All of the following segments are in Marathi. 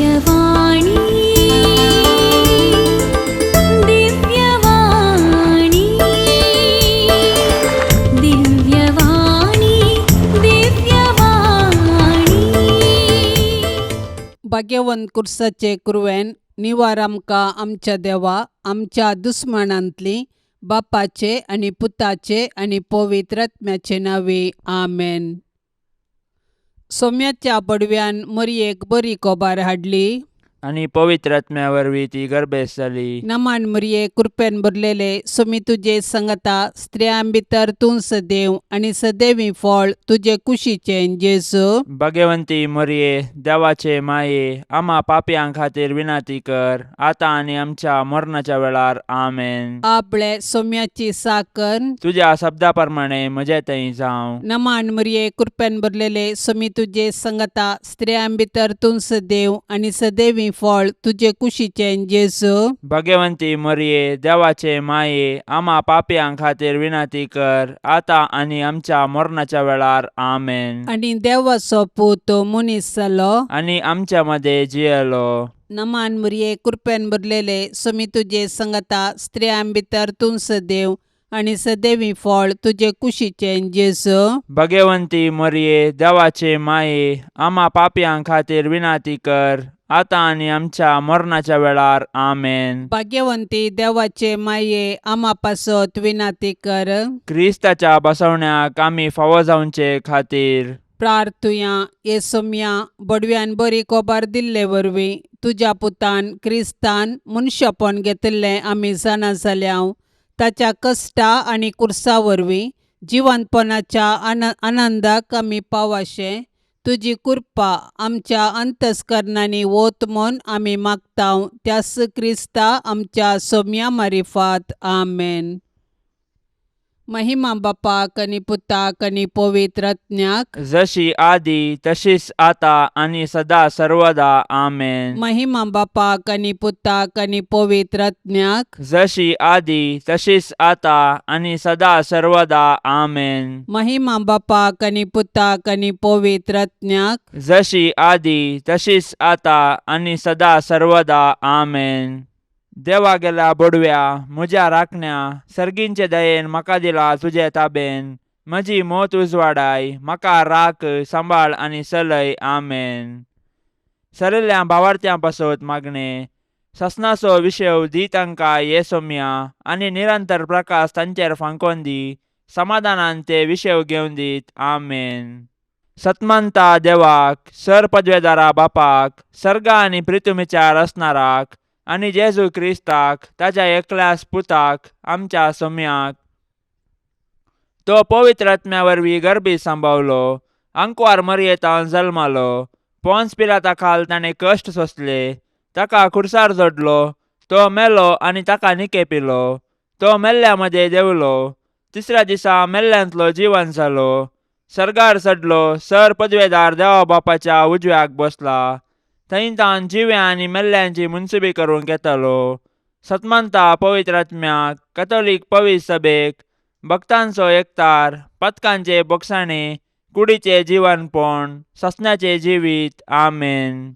दिव्यवाणी दिव्यवाणी दिव्यवाणी दिव्यवाणी भाग्यवंत कुर्साचे कुरवेन निवार आमकां आमच्या देवा आमच्या दुस्मनांतली बापाचे आनी पुताचे आनी पवित्र आत्म्याचे नावे आमेन. सोम्याच्या पडव्यान मरयेक बरी कोबार हाडली आणि पवित्र आत्म्या वरवीं ती गर्भेस जाली. नमान मरये कृपेन भरलेले सोमी तुजे संगता स्त्रियां भितर तूं सदैव आनी सदैवी फळ तुजे कुशीचे जेजू. भाग्यवंती मरिये देवाचे माये आम्हा पापयां खातीर विनाती कर आता आणि आमच्या मरणाच्या वेळार आमेन. आपले सोम्याची साकर तुझ्या शब्दा प्रमाणे म्हजे थंय जावं. नमान मरये कृपेन भरलेले सोमी तुजे संगता स्त्रियां भितर तूं सदैव आनी सदैवी फळ तुजे कुशीचे जेजू. भाग्यवंती मरिये देवाचे माये आम्हा पापयां खातीर विनाती कर आता आणि आमच्या मरणाच्या वेळार आमेन. आनी देवाचो पूत मनीस जालो आणि आमच्या मध्ये जियेलो. नमान मरये कृपेन भरलेले सोमी तुजे संगता स्त्रियां भितर तूं सदैव आनी सदैवी फळ तुजे कुशीचे जेजू. भाग्यवंती मरिये देवाचे माये आम्हा पापयां खातीर विनाती कर आता आणि आमच्या मरणाच्या वेळार आमेन. भाग्यवंती देवाचे माये आम्हा पासत विनाती कर. क्रिस्ताच्या बसवण्याक आमी फावो जावचे खातीर प्रार्थुया ये सोम्या बडव्यान बरी कोबार दिल्ले वरवीं तुज्या पुतान क्रिस्तान मनशापण घेतिल्लें आमी जाणा जाल्याव ताच्या कश्टा आनी कुर्सा वरवीं जिवंतपणाच्या आनंदाक आमी पावाशे तुजी कृपा आमच्या अंतस्करणांनी वोत म्हूण आमी मागताव त्यास क्रिस्ता आमच्या सोम्या मारिफात आमेन. महिमा बापाक आनी पुताक आनी पवित्र आत्म्याक जशी आदी तशीच आता आणि सदा सर्वदा आमेन. महिमा बापाक आनी पुताक आनी पवित्र आत्म्याक जशी आदी तशीच आता आणि सदा सर्वदा आमेन. महिमा बापाक आनी पुताक आनी पवित्र आत्म्याक जशी आदी तशीच आता आणि सदा सर्वदा आमेन. देवा गेला बडव्या म्हज्या राखण्या सर्गींचे दयेन म्हाका दिला तुजे ताबेन म्हजी मोत उजवाडाय म्हाका राख सांबाळ आनी चलय आमेन. सरिल्ल्या भावार्थ्यां पासत मागणे ससनाचो विशय दी तांकां ये सोम्या आनी निरंतर प्रकाश तांचेर फांकोन दी समाधानान ते विशय घेवन दीत आमेन. सतमंता देवाक सर पदवेदारा बापाक सर्गा आनी पृथ्वीचार असणाराक आनी जेजू क्रिस्ताक ताच्या एकल्याच पुताक आमच्या सोम्याक तो पवित्र आत्म्या वरवीं गर्भी सांबावलो अंकवार मरयेतावन जल्मालो पोंस पिलाता खाल ताणें कश्ट सोंसले ताका खुर्सार जोडलो तो मेलो आनी ताका निकेपिलो तो मेल्ल्या मध्ये देवलो तिसऱ्या दिसा मेल्ल्यांतलो जिवन जालो सर्गार चडलो सर पदवेदार देवा बापाच्या उजव्याक बसला थंय तान जिव्या आनी मेल्ल्यांची मुनसुबी करूंक येतलो. सतमंता पवित्र आत्म्याक कॅथोलीक पवित्र सभेक भक्तांचो एकतार पथकांचे बोगसाणे कुडीचे जीवनपण ससण्याचे जिवीत आमेन.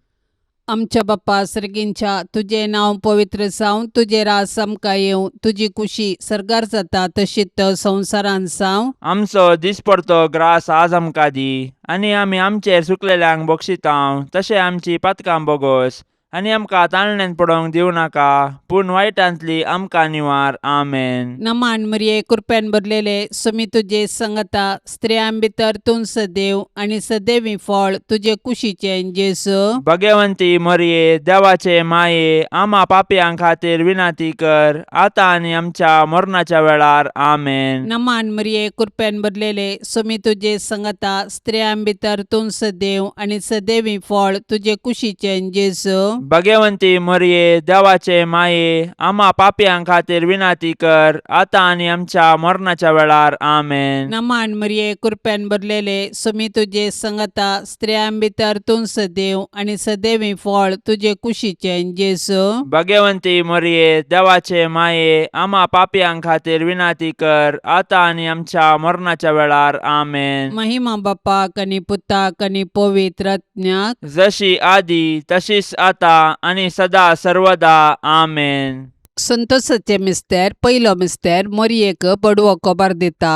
आमच्या बापा सर्गींच्या तुझे नाव पवित्र जावं तुझे रास आमकां येवं तुजी कुशी सर्गार जाता तशीच संवसारान जावं. आमचो दिसपडतो ग्रास आज आमकां दी आनी आमी आमचेर सुकलेल्यांक बक्षितांव तशें आमची पातकां बोगोस आनी आमकां ताळणेन पडोवंक दिवं नाका पूण वायटांतली आमकां निवार आमेन. नमान मरये कृपेन भरलेले सोमी तुजे संगता स्त्रियां भितर तूं सदैव आनी सदैवी फळ तुजे कुशीचे जेजू. भाग्यवंती मरिये देवाचे माये आम्हा पापयां खातीर विनाती कर आता आणि आमच्या मरणाच्या वेळार आमेन. नमान मरये कृपेन भरलेले सोमी तुजे संगता स्त्रियां भितर तूं सदैव आनी सदैवी फळ तुजे कुशीचे जेजू. भाग्यवंती मरिये देवाचे माये आम्हा पापयां खातीर विनाती कर आता आणि आमच्या मरणाच्या वेळार आमेन. नमान मरिये कृप्यान भरलेले सुमी तुझे संगता स्त्रियां भितर तूं सदैव आणि सदैवी फळ तुझे कुशीचे जेसू. भाग्यवंती मरिये देवाचे माये आम्हा पापयां खातीर विनाती कर आता आणि आमच्या मरणाच्या वेळार आमेन. महिमा बापाक आणि पुताक आणि पवित्र आत्म्याक जशी आधी तशीच आता आणि सदा सर्वदा आमेन. संतोषाचे मिस्तेर पयलो मिस्तेर मरियेक बडवो कोबार दिता.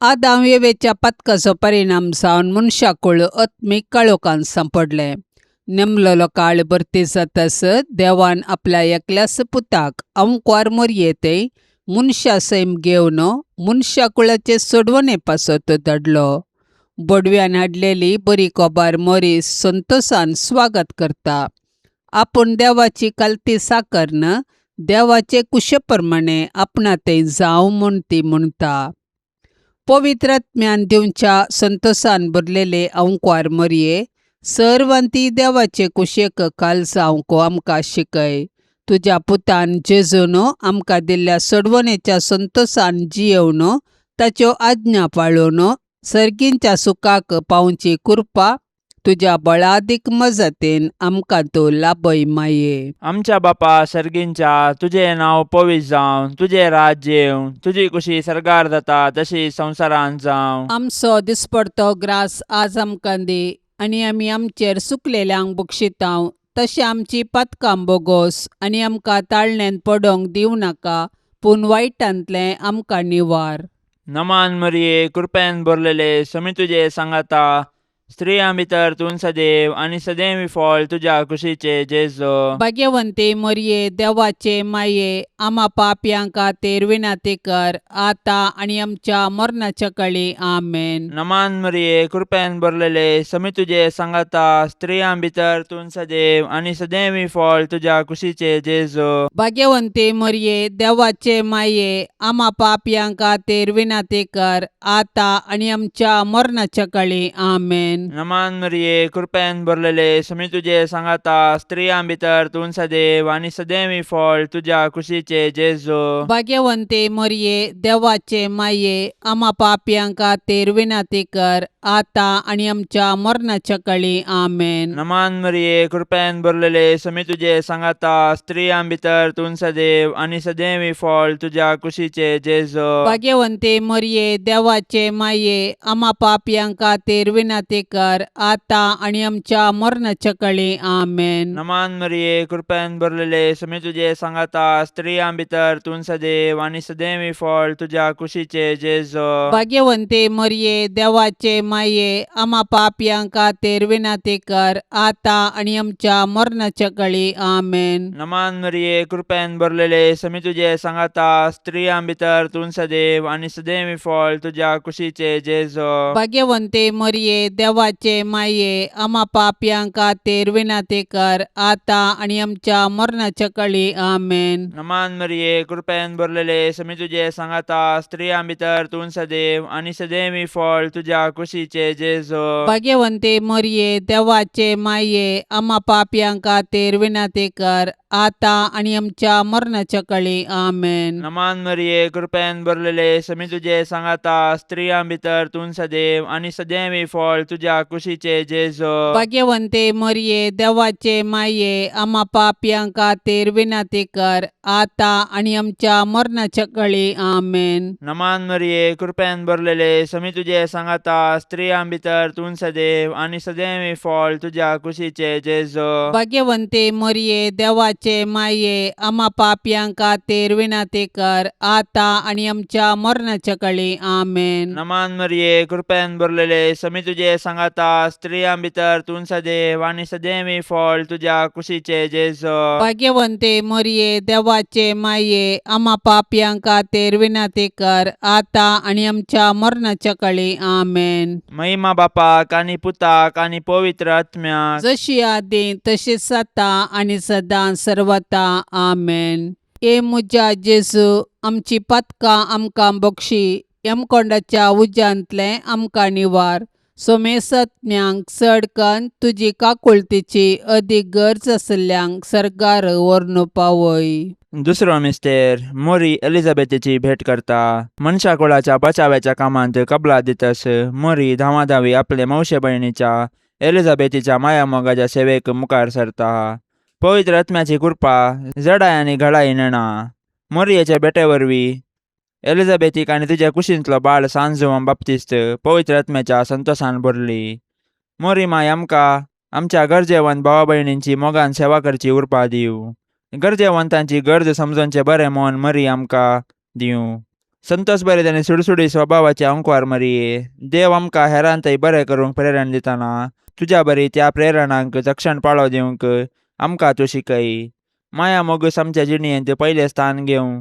आदाम येवेच्या पथकाचो परिणाम जावन मनशाकुळ आत्मीक काळोखान सांपडले. नेमलेलो काळ भरती जातास देवान आपल्या एकल्याच पुताक अंकवार मरियेते मनशा सैम घेवन मनशाकुळाचे सोडवणे पासत धाडलो. बडव्यान हाडलेली बरी कोबार मरी संतोषान स्वागत करता. आपूण देवाची कालती साकरन देवाचे कुशेप्रमाणे आपणा ते जावं म्हूण ती म्हणटा. पवित्र आत्म्यान दिवच्या संतोषान भरलेले अंकवार मरिये सर्वांती देवाचे कुशेक काल जावंक आमकां शिकय. तुज्या पुतान जेजून आमकां दिल्ल्या सोडवणेच्या संतोषान जियेवन ताच्यो आज्ञा पाळून सर्गींच्या सुखाक पावची कृपा तुज्या बळादीक मजतीन आमकां तो लाभय माये. आमच्या बापा सर्गींच्या तुझे नाव पवित्र जावं, तुझे राज्य येवं, तुझी कुशी सरकार जाता तशी संवसारांत जावं. आमचो दिसपडतो ग्रास आज आमकां दी आनी आमी आमचेर सुकलेल्यांक बक्षितांव. तशें आमची पथकां बोगोस आनी आमकां ताळण्यांत पडोंक दिवं नाका पूण वायटांतले आमकां निवार. नमान मरिये कृपेन भरलेले समी तुझे सांगाता स्त्रियां भितर तूं सदैव आणि सदैवी फळ तुझ्या कुशीचे जेजो. भाग्यवंते मरिये देवाचे माये आम्हा पापयां खातीर विनाती कर आता आणि आमच्या मरणाच्या काळी आमेन. नमान मरिये कृपेन भरलेले समी तुझे सांगाता स्त्रियां भितर तूं सदैव आणि सदैवी फळ तुझ्या कुशीचे जेजो. भाग्यवंते मरिये देवाचे माये आम्हा पापयां खातीर विनाती कर आता आणि आमच्या मरणाच्या काळी आमेन. नमान मरिये कृपेन भरलेले समी तुझे सांगाता स्त्रियां भितर तूं सदैव आणि सदैवी फळ तुझ्या कुशीचे जेजो. भाग्यवंते मरिये देवाचे माये आम्हा पापयां खातीर विनाती कर आता आणि आमच्या मरणाच्या काळी आमेन. नमान मरिये कृपेन भरलेले समी तुझे सांगाता स्त्रियां भितर तूं सदैव आणि सदैवी फळ तुझ्या कुशीचे जेजो. भाग्यवंते मरिये देवाचे माये आम्हा पापयां खातीर विनाती कर आता आणि आमच्या मरणाच्या काळी आमेन. नमान मरिये कृपेन भरलेले समी तुझे सांगाता स्त्रियां भितर तूं सदैव आणि सदैवी फळ तुझ्या कुशीचे जेजो. भाग्यवंते मरिये देवाचे माये आम्हा पापयां खातीर विनाती कर आता आणि आमच्या मरणाच्या काळी आमेन. नमान मरिये कृपेन भरलेले समी तुझे सांगाता स्त्रियां भितर तूं सदैव आणि सदैवी फळ तुझ्या कुशीचे जेजो. भाग्यवंते मरिये देवाचे माये आम्हा पापयां खातीर विनाती कर आता आणि आमच्या मरणाच्या काळी आमेन. नमान मरिये कृपेन भरलेले समी तुझे सांगाता स्त्रियां भितर तूं सदैव आणि सदैवी फळ तुझ्या कुशीचे जेजो. भाग्यवंते मरिये देवाचे माये आम्हा पापयां खातीर विनाती कर आता आणि आमच्या मरणाच्या काळी आमेन. नमान मरिये कृपेन भरलेले समी तुझे सांगाता स्त्रियां भितर तूं सदैव आणि सदैवी फळ तुझ्या कुशीचे जेजो. भाग्यवंते मरिये देवाचे माये आम्हा पापयां खातीर विनाती कर आता आणि आमच्या मरणाच्या काळी आमेन. नमान मरिये कृपेन भरलेले समी तुझे सांगाता स्त्रियां भितर तूं सदैव आणि सदैवी फळ तुझ्या कुशीचे जेजो. भाग्यवंते मरिये देवाचे माये आम्हा पापयां खातीर विनाती कर आता आणि आमच्या मरणाच्या काळी आमेन. नमान मरिये कृपेन भरलेले समी तुझे सांगाता स्त्रियां भितर तूं सदैव आणि सदैवी फळ तुझ्या कुशीचे जेजो. भाग्यवंते मरिये देवाचे माये आम्हा पापयां खातीर विनाती कर आता आणि आमच्या मरणाच्या काळी आमेन. महिमा बापाक आणि पुताक आणि पवित्र आत्म्याक जशी आदी तशीच आता आणि सदां सर्वता आमेन. ए मुजा जेजू आमची पथकां आमकां बक्षी एमकोंडाच्या उज्यांतले आमकां निवार. सोमेसत्म्यांक चड कन्न तुजी काकुळतीची अदीक गरज आसल्ल्यांक सरकार व्हरून पावय. दुसरो मिस्तेर मोरी एलिझाबेथीची भेट करता. मनशा कुळाच्या बचावाच्या कामांत कबलात दितस मोरी धावाधावी आपले मावशे भयणीच्या एलिझाबेथीच्या मायामोगाच्या सेवेक मुखार सरता. पवित्र आत्म्याची कृपा जडाय आनी घडाय नेणा. मोरयेचे भेटे वरवीं एलिझाबेथीक आनी तुज्या कुशींतलो बाळ सांजुवम बाप्तिस्त पवित्र आत्म्याच्या संतोषान भरली. मोरी माय आमकां आमच्या गरजेवंत भावा भयणींची मोगान सेवा करची उर्बा दिवं. गरजेवंतांची गरज समजोवचे बरें मन मरी आमकां दिवं. संतोष बरें आनी सुडसुडी स्वभावाचे अंकवार मरिये, देव आमकां हेरांतय बरें करूंक प्रेरण दितना तुज्या बरी त्या प्रेरणांक चक्षण पाळो दिवंक आमकां तूं शिकय. माया मोगूस आमच्या जिणयेंत पयलें स्थान घेवं.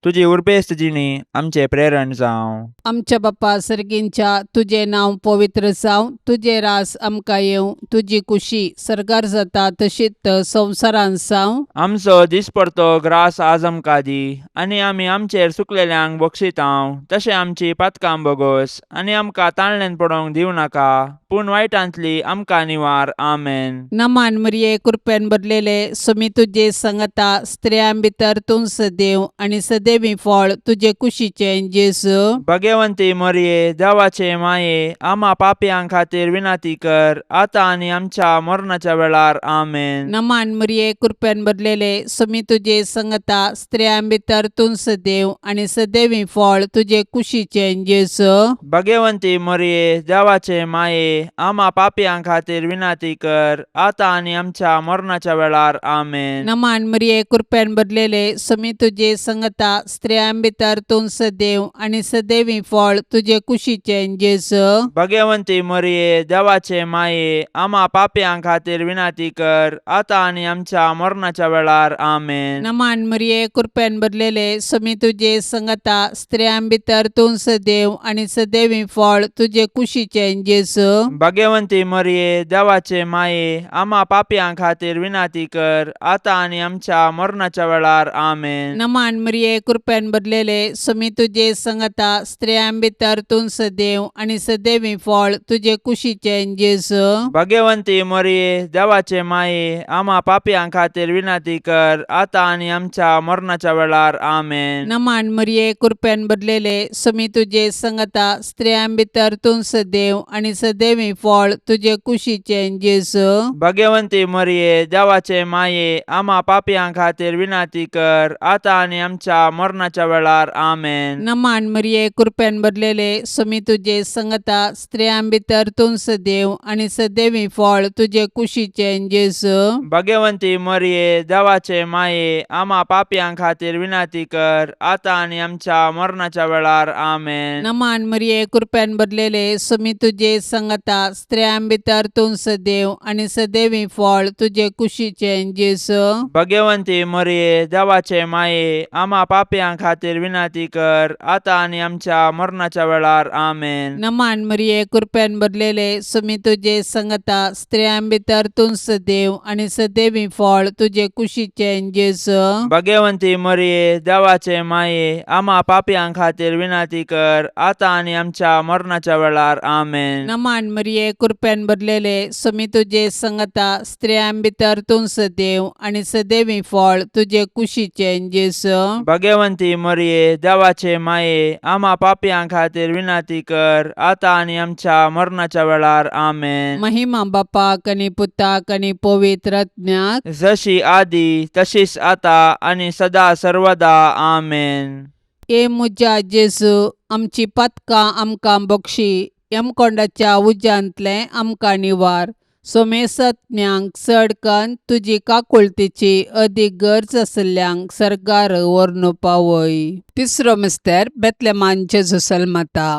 तुजी उर्बेस्त जिणी आमचे प्रेरण जावं. आमच्या बाप्पा सर्गींच्या तुझे नांव पवित्र जावं. तुझे रास आमकां येवं. तुजी कुशी सरकार जाता तशीच संवसारांत जावं. आमचो दिसपडतो ग्रास आज आमकां दी आनी आमी आमचेर सुकलेल्यांक बक्षितांव. तशें आमची पातकां बोगोस आनी आमकां ताळणेन पडोवंक दिवं नाका, पूण वायटांतली आमकां निवार. आमेन. नमान मरिये कृपेन भरलेले सुमी तुजे संगता स्त्रियां भितर तूं सदैव आनी सदैवी फळ तुजे कुशीचे जेजू. भगवंती मरिये देवाचे माये आम्हा पापयां खातीर विनाती कर, आता आनी आमच्या मरणाच्या वेळार. आमेन. नमान मरिये कृपेन भरलेले सुमी तुजे संगता स्त्रियां भितर तूं सदैव आनी सदैवी फळ तुजे कुशीचे जेजू. भगवंती मरिये देवाचे माये आम्हा पापयां खातीर विनाती कर, आता आनी आमच्या मरणाच्या वेळार. आमेन. नमान मरिये कृपेन भरलेले सुमी तुजे संगता स्त्रियां भितर तूं सदैव आनी सदैवी फळ तुजे कुशीचे जेजू. भगवंती मरिये देवाचे माये आम्हा पापयां खातीर विनाती कर, आता आनी आमच्या मरणाच्या वेळार. आमेन. नमान मरिये कृपेन भरलेले सुमी तुजे संगता स्त्रियां भितर तूं सदैव आनी सदैवी फळ तुजे कुशीचे जेजू. भगवंती मरिये देवाचे माये आम्हा पापयां खातीर विनाती कर, आता आनी आमच्या मरणाच्या वेळार. आमेन. नमान मरिये कृपेन भरलेले सुमी तुजे संगता स्त्रियां भितर तूं सदैव आनी सदैवी फळ तुजे कुशीचे जेजू. भगवंती मरिये देवाचे माये आम्हा पापयां खातीर विनाती कर, आता आनी आमच्या मरणाच्या वेळार. आमेन. नमान मरिये कृपेन भरलेले सुमी तुजे संगता स्त्रियां भितर तूं सदैव आनी सदैवी फळ तुजे कुशीचे जेजू. भगवंती मरिये देवाचे माये आम्हा पापयां खातीर विनाती कर, आता आनी आमच्या मरणाच्या वेळार. आमेन. नमान मरिये कृपेन भरलेले सुमी तुजे संगता स्त्रियां भितर तूं सदैव आनी सदैवी फळ तुजे कुशीचे जेजू. भगवंती मरिये देवाचे माये आम्हा पापयां खातीर विनाती कर, आता आनी आमच्या मरणाच्या वेळार. आमेन. नमान मरिये कृपेन भरलेले सुमी तुजे संगता स्त्रियां भितर तूं सदैव आनी सदैवी फळ तुजे कुशीचे जेजू. भगवंती मरिये देवाचे माये आम्हा पापयां खातीर विनाती कर, आता आनी आमच्या मरणाच्या वेळार. आमेन. नमान मरिये कृपेन भरलेले सुमी तुजे संगता स्त्रियां भितर तूं सदैव आनी सदैवी फळ तुजे कुशीचे जेजू. भगवंती मरिये देवाचे माये आम्हा पापयां खातीर विनाती कर, आता आनी आमच्या मरणाच्या वेळार. आमेन. नमान मरिये कृपेन भरलेले सुमी तुजे संगता स्त्रियां भितर तूं सदैव आनी सदैवी फळ तुजे कुशीचे जेजू. भगवंती मरिये देवाचे माये आम्हा पापयां खातीर विनाती कर, आता आनी आमच्या मरणाच्या वेळार. आमेन. महिमा बापाक आनी पुताक आनी पवित्र आत्म्याक, जशी आदी तशीच आता आनी सदा सर्वदा. आमेन. ए मुजा जेजू, आमची पातकां आमकां बक्षी, यमकोंडाच्या उज्यांतले आमकां निवार. सोमेसत्म्यांक चड कन्न तुजी काकुळतीची अदीक गरज आसल्ल्यांक सरकार व्हरून पावय. तिसरो मिस्तेर बेतलेमान जेजू जल्मता.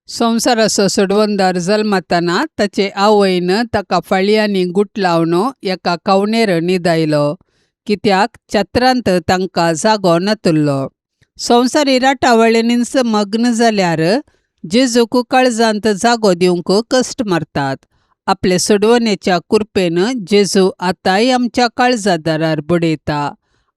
संवसाराचो सोडवंदार जल्मतना ताचे आवयन ताका फाळयांनी गुट लावन एका कवणेर न्हिदायलो, कित्याक चत्रांत तांकां जागो नातुल्लो. संवसारी राटावळींनीच मग्न जाल्यार जेजूक काळजांत जागो दिवंक कश्ट मारतात. आपले सोडवणेच्या कृपेन जेजू आतांय आमच्या काळजादारार बडयता.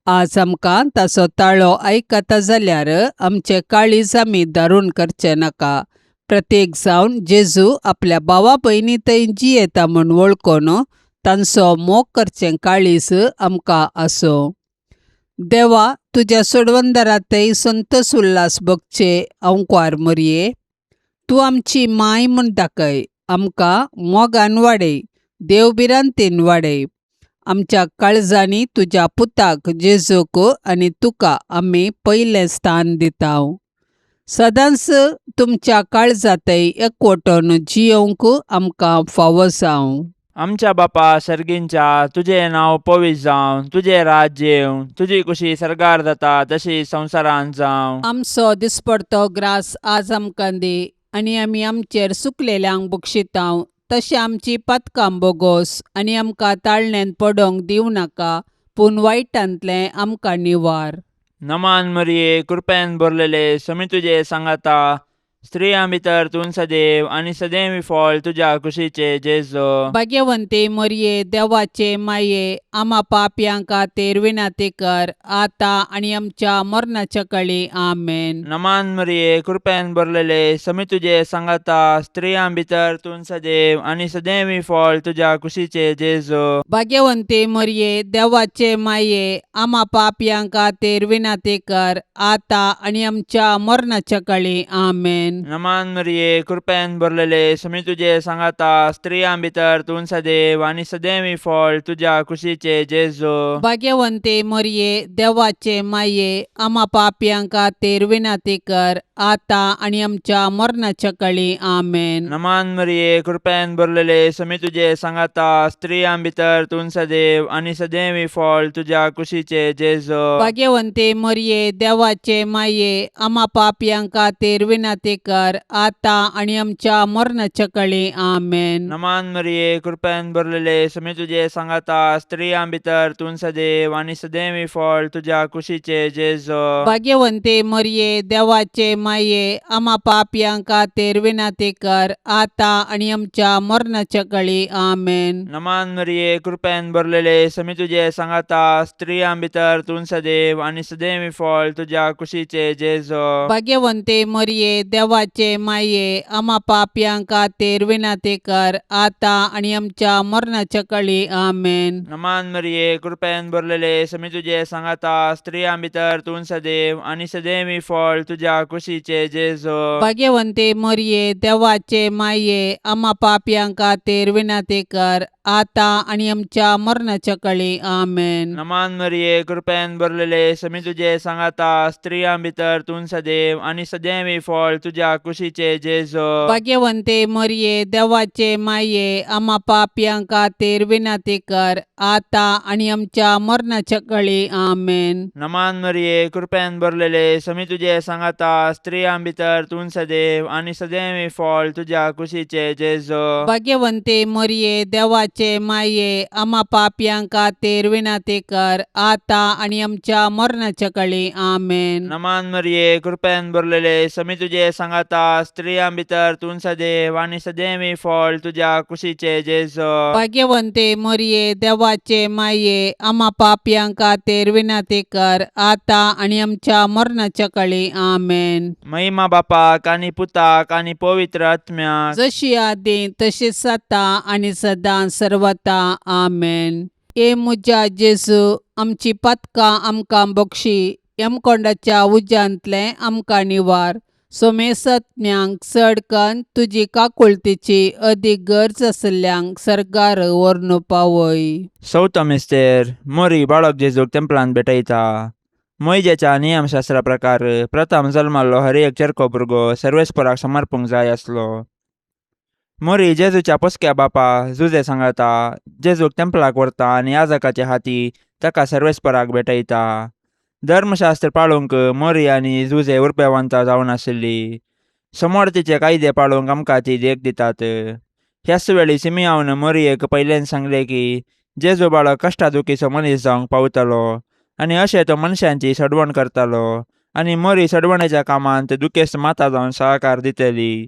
आज आमकां ताचो ताळो आयकता जाल्यार आमचे काळीज आमी दारूण करचे नाका, प्रत्येक जावन जेजू आपल्या भावा भयणी थंय जी येता म्हूण वळखोन तांचो मोग करचें काळीज आमकां आसो. देवा, तुज्या सोडवंदरा थंय संतोष उल्हास भोगचे अंकार मरये. तूं आमची माय म्हूण दाखय, आमकां मोगान वाडय, देवबिरांतेन वाडय. आमच्या काळजांनी तुज्या पुताक जेजूक आनी तुका आमी पयलें स्थान दितांव. सदांच तुमच्या काळजांतय एकवटून जियोंक आमकां फावो जावं. आमच्या बापा सर्गींच्या, तुजें नांव पवित्र जावं, तुजें राज्य येवं, तुजी कुशी सरकार जाता तशी संवसारांत जावं. आमचो दिसपडतो ग्रास आज आमकां दी, आनी आमी आमचेर चुकलेल्यांक बक्षितांव, तशें आमची पातकां बोगोस आनी आमकां ताळण्यांत पडोवंक दिवं नाका, पूण वायटांतलें आमकां निवार. नमान मरिये, कृपेन भरलेले, समी तुजे सांगाता, स्त्रियां भितर तूं सदैव आनी सदैवी फळ तुज्या कुशीचे जेजो. भाग्यवंते मरिये, देवाचे माये, आम्हा पापयांक खातीर विनाती कर, आतां आनी आमच्या मरणाच्या काळी. आमेन. नमान मरिये, कृपेन भरलेले, समी तुजे सांगाता, स्त्रियां भितर तूं सदैव आनी सदैवी फळ तुज्या कुशीचे जेजो. भाग्यवंते मरिये, देवाचे माये, आम्हा पापयांक खातीर विनाती कर, आतां आनी आमच्या मरणाच्या काळी. आमेन. नमान मरिये, कृपेन भरलेले, समी तुजे सांगाता, स्त्रियां भितर तूं सदैव आनी सदैवी फळ तुज्या कुशीचे जेजो. भाग्यवंते मरिये, देवाचे माये, आम्हा पापयांक खातीर विनाती कर, आतां आनी आमच्या मरणाच्या काळी. आमेन. नमान मरिये, कृपेन भरलेले, समी तुजे सांगाता, स्त्रियां भितर तूं सदैव आनी सदैवी फळ तुज्या कुशीचे जेजो. भाग्यवंते मरिये, देवाचे माये, आम्हा पापयांक खातीर विनाती कर, आतां आनी आमच्या मरणाच्या काळी. आमेन. नमान मरिये, कृपेन भरलेले, समी तुजे सांगाता, स्त्रियां भितर तूं सदैव आनी सदैवी फळ तुज्या कुशीचे जेजो. भाग्यवंते मरिये, देवाचे माये, आम्हा पापयांक खातीर विनाती कर, आतां आनी आमच्या मरणाच्या काळी. आमेन. नमान मरिये, कृपेन भरलेले, समी तुजे सांगाता, स्त्रियां भितर तूं सदैव आनी सदैवी फळ तुज्या कुशीचे जेजो. भाग्यवंते मरिये, देवाचे माये, आम्हा पापयांक खातीर विनाती कर, आतां आनी आमच्या मरणाच्या काळी. आमेन. नमान मरिये, कृपेन भरलेले, समी तुजे सांगाता, स्त्रियां भितर तूं सदैव आनी सदैवी फळ तुज्या कुशीचे जेजो. भाग्यवंते मरिये, देवाचे माये, आम्हा पापयांक खातीर विनाती कर, आतां आनी आमच्या मरणाच्या काळी. आमेन. नमान मरिये, कृपेन भरलेले, समी तुजे सांगाता, स्त्रियां भितर तूं सदैव आनी सदैवी फळ तुज्या कुशीचे जेजो. भाग्यवंते मरिये, देवाचे माये, आम्हा पापयांक खातीर विनाती कर, आतां आनी आमच्या मरणाच्या काळी. आमेन. नमान मरिये, कृपेन भरलेले, समी तुजे सांगाता, स्त्रियां भितर तूं सदैव आनी सदैवी फळ तुज्या कुशीचे जेजो. भाग्यवंते मरिये, देवाचे माये, आम्हा पापयांक खातीर विनाती कर, आतां आनी आमच्या मरणाच्या काळी. आमेन. नमान मरिये, कृपेन भरलेले, समी तुजे सांगाता, स्त्रियां भितर तूं सदैव आनी सदैवी फळ तुज्या कुशीचे जेजो. भाग्यवंते मरिये, देवाचे माये, आम्हा पापयांक खातीर विनाती कर, आतां आनी आमच्या मरणाच्या काळी. आमेन. महिमा बापाक आनी पुताक आनी पवित्र आत्म्याक, जशी आदी तशीच आता आनी सदां सर्वता. आमेन. ए मुजा जेजू, आमची पातकां आमकां बक्षी, यमकोंडाच्या उज्यांतले आमकां निवार. सोमेसत्म्यांक चड कन्न तुजी काकुळतीची अदीक गरज आसल्यांक सरकार व्हरून पावय. चवथो मिस्तेर, मोरी बाळक जेजूक तेंपलांत भेटयता. मोइजेच्या नियमशास्त्रा प्रकार प्रथम जल्माल्लो हर एक चरको भुरगो सर्वेस्पराक समर्पूंक जाय आसलो. मोरी जेजूच्या पोसक्या बापा जुजे सांगाता, जेजूक तेंपलाक व्हरता आनी याजकाचे हाती ताका सर्वेस्पराक भेटयता. धर्मशास्त्र पाळूंक मोरी आनी जुजे उरपेवंतां जावन आशिल्लीं. समोर तिचे कायदे पाळूंक आमकां ती देख दितात. ह्याच वेळी सिमियावन मोरयेक पयलें सांगलें की जेजू बाळक कश्टादुखीचो मनीस जावंक पावतलो आनी अशें तो मनशांची सडवण करतालो आनी मोरी सडवणेच्या कामांत दुखेस्त माता जावन सहकार दितली.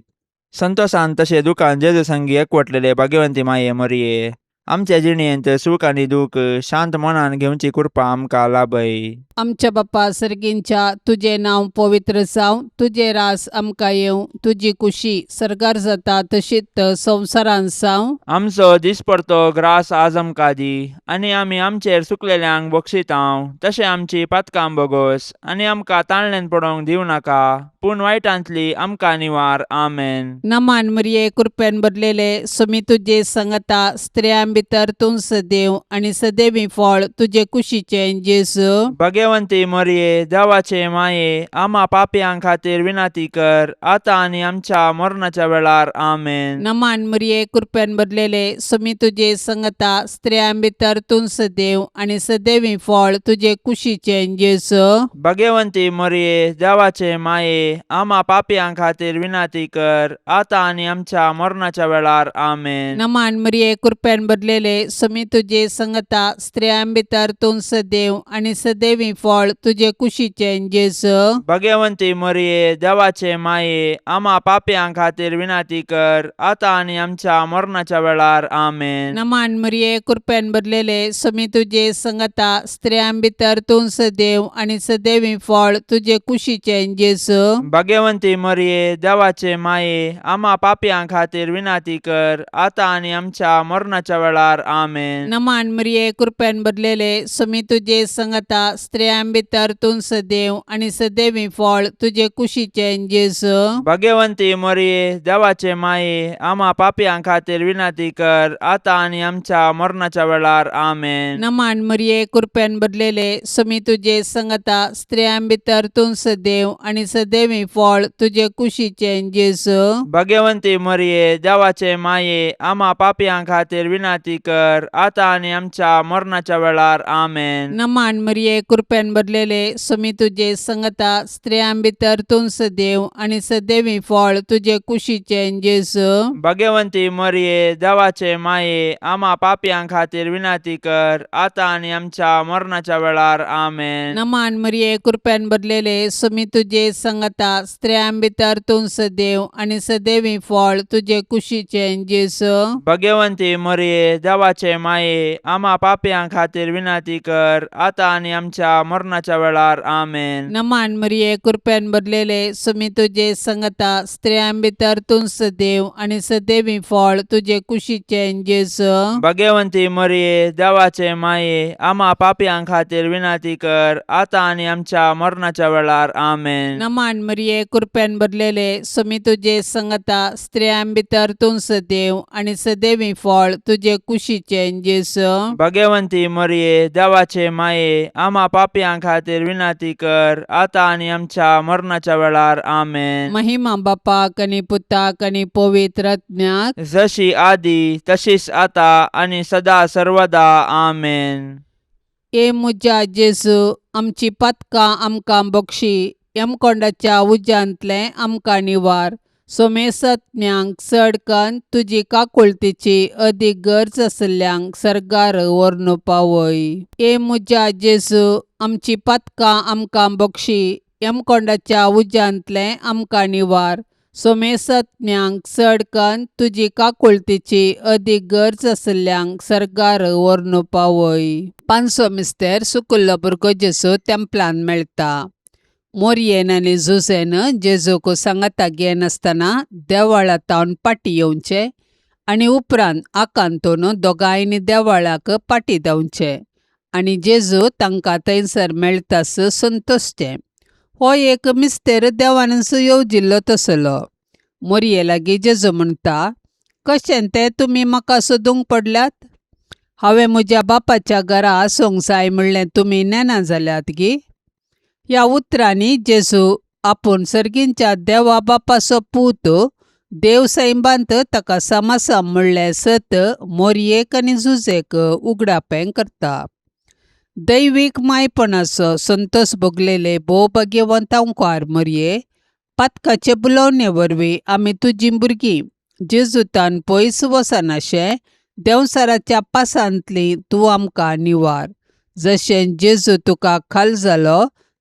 संतोशान तशें दुखान जेजू संगी एकवटलेले भाग्यवंती माये मोरये, आमच्या जिणेंत सूख आनी दूख शांत मनान घेवची कृपा आमकां लाभय. आमच्या बाप्पा सर्गींच्या तुझे नांव पवित्र जावं, तुझे रास आमकां येवं, तुजी कुशी सरकार जाता तशीच संवसारांत जावं. आमचो दिसपरतो ग्रास आज आमकां दी, आनी आमी आमचेर सुकलेल्यांक बक्षितांव. तशें आमची पातकां बोगोस, आनी आमकां ताळणेन पडोवंक दिवं नाका, पूण वायटांतली आमकां निवार. आमेन. नमान मरिये कृपेन भरलेले सुमी तुझे संगता स्त्रियां भितर तूं सदैव आनी सदैवी फळ तुझे कुशीचे जेजू. भगवंती मरिये देवाचे माये, आम्हा पापयांक खातीर विनाती कर, आतां आनी आमच्या मरणाच्या वेळार. आमेन. नमान मरिये कृपेन भरलेले सुमी तुझे संगता स्त्रियां भितर तूं सदैव आनी सदैवी फळ तुझे कुशीचे जेजू. भगवंती मरिये देवाचे माये, आम्हा पापयांक खातीर विनाती कर, आतां आनी आमच्या मरणाच्या वेळार. आमेन. नमान मरिये कृपेन भरलेले सुमी तुझे संगता स्त्रियां भितर तूं सदैव आनी सदैवी फळ तुझे कुशीचे जेजू. भगवंती मरिये देवाचे माये, आम्हा पापयांक खातीर विनाती कर, आतां आनी आमच्या मरणाच्या वेळार. आमेन. नमान मरिये कृपेन भरलेले सुमी तुझे संगता स्त्रियां भितर तूं सदैव आनी सदैवी फळ तुझे कुशीचे जेजू. भगवंती मरिये देवाचे माये, आम्हा पापयांक खातीर विनाती कर, आतां आनी आमच्या मरणाच्या वेळार. आमेन. नमान मरिये कृपेन भरलेले सुमी तुझे संगता स्त्रियां भितर तूं सदैव आनी सदैवी फळ तुझे कुशीचे जेजू. भगवंती मरिये देवाचे माये, आम्हा पापयांक खातीर विनाती कर, आतां आनी आमच्या मरणाच्या वेळार. आमेन. नमान मरिये कृपेन भरलेले सुमी तुझे संगता स्त्रियां भितर तूं सदैव आनी सदैवी फळ तुझे कुशीचे जेजू. भगवंती मरिये देवाचे माये, आम्हा पापयांक खातीर विनाती कर, आतां आनी आमच्या मरणाच्या वेळार. आमेन. नमान मरिये कृपेन भरलेले सुमी तुझे संगता स्त्रियां भितर तूं सदैव आनी सदैवी फळ तुझे कुशीचे जेजू. भगवंती मरिये देवाचे माये, आम्हा पापयांक खातीर विनाती कर, आतां आनी आमच्या मरणाच्या वेळार. आमेन. नमान मरिये कृपेन भरलेले सुमी तुझे संगता स्त्रियां भितर तूं सदैव आनी सदैवी फळ तुझे कुशीचे जेजू. भगवंती मरिये देवाचे माये, आम्हा पापयांक खातीर विनाती कर, आतां आनी आमच्या मरणाच्या वेळार. आमेन. नमान मरिये कृपेन भरलेले सुमी तुझे संगता स्त्रियां भितर तूं सदैव आनी सदैवी फळ तुझे कुशीचे जेजू. भगवंती मरिये देवाचे माये, आम्हा पापयांक खातीर विनाती कर, आतां आनी आमच्या मरणाच्या वेळार. आमेन. नमान मरिये कृपेन भरलेले सुमी तुझे संगता स्त्रियां भितर तूं सदैव आनी सदैवी फळ तुझे कुशीचे जेजू. भगवंती मरिये देवाचे माये, आम्हा पापयांक खातीर विनाती कर, आतां आनी आमच्या मरणाच्या वेळार. आमेन. महिमा बापाक आनी पुताक आनी पवित्र आत्म्याक, जशी आदी तशीच आतां आनी सदा सर्वदा. आमेन. ए मुजा जेजू, आमची पातकां आमकां बक्षी, यमकोंडाच्या उज्यांतले आमकां निवार. सोमेसत्म्यांक चड कन्न तुजी काकुळतीची अदीक गरज आसल्यांक सरकार व्हरून पावय. ए मुजा जेजू, आमची पातकां आमकां बक्षी, यमकोंडाच्या उज्यांतले आमकां निवार. सोमेसत्म्यांक चड कन्न तुजी काकुळतीची अदीक गरज आसल्यांक सरकार व्हरून पावय. पांचवो मिस्तेर सुकुल्लो भुरगो जेजू तेंपलान मेळटा. मोरयेन आनी झुजेन जेजूक सांगाता घेन आसतना देवळांतावन पाटी येवचे आनी उपरांत आकांतून दोगांयनी देवळाक पाटी देंवचे आनी जेजू तांकां थंयसर मेळटास संतोसचे. हो एक मिस्तेर देवानच येवजिल्लो तसलो. मोरये लागीं जेजू म्हणटा, कशें तें तुमी म्हाका सोदूंक पडल्यात? हांवें म्हज्या बापाच्या घरा आसूंक जाय म्हणलें तुमी नेना जाल्यात गी. ह्या उतरांनी जेजू आपूण सर्गींच्या देवा बापाचो पूत देव सैबांत ताका समासम म्हणलें सत मोरयेक आनी झुजेक उगडापें करता. दैवीक मायपणाचो संतोश भोगलेले भोव भाग्यवंतांकार मोरये, पातकाचे बुलोवणे वरवीं आमी तुजीं भुरगीं जेजूतान पयस वचनाशें देंवसाराच्या पासांतलीं तूं आमकां निवार. जशें जेजू तुका खाल जालो